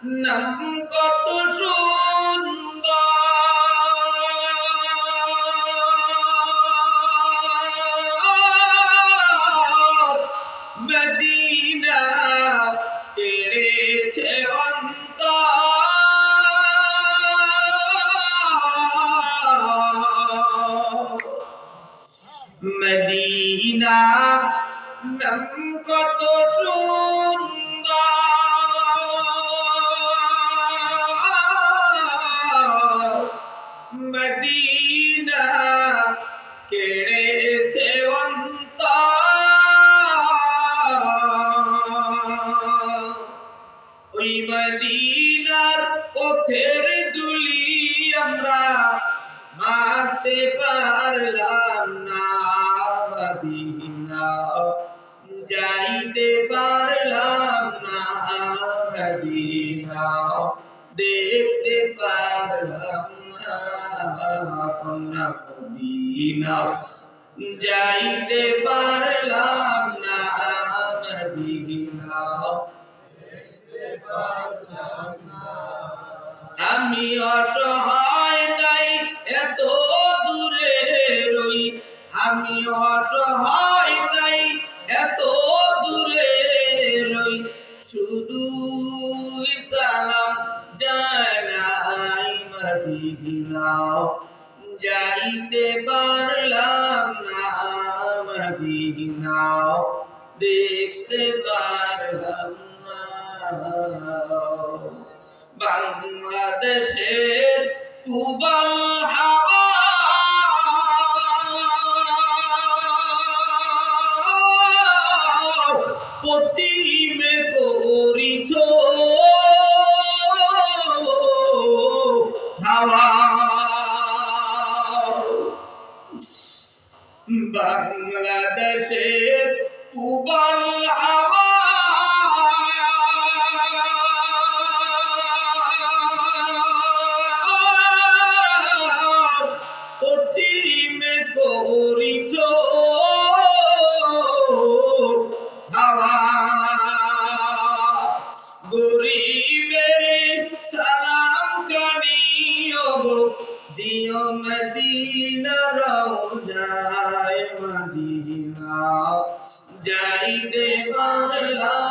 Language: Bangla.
নাম কত সুন্দর মদিনা কেড়েছে মদিনা নাম কত সুন্দর মদিনা কেড়েছে ওই মদিনার পথের দুলি আমরা মারতে পারলাম না, মদিনা যাইতে পারলাম না, মদিনা দেখতে পারলাম না, মদিনা যাইতে পারলাম না, মদিনা আমি অসহায় তাই এত দূরে রই, আমি অসহায় তাই এত দূরে রই, শুধু সালাম জানাই মদিনা যাইতে পারলাম না, মদিনা দেখতে পারলাম না। বাংলাদেশের পূবাল হাওয়া পশ্চিমে করিছ ধাওয়া, বাংলাদেশের পূবাল হাওয়া পশ্চিমে করিছ ধাওয়া, গরিবের সালাম কানিও দিও মদিনা রওজায়, মদিনা যাইতে পারলাম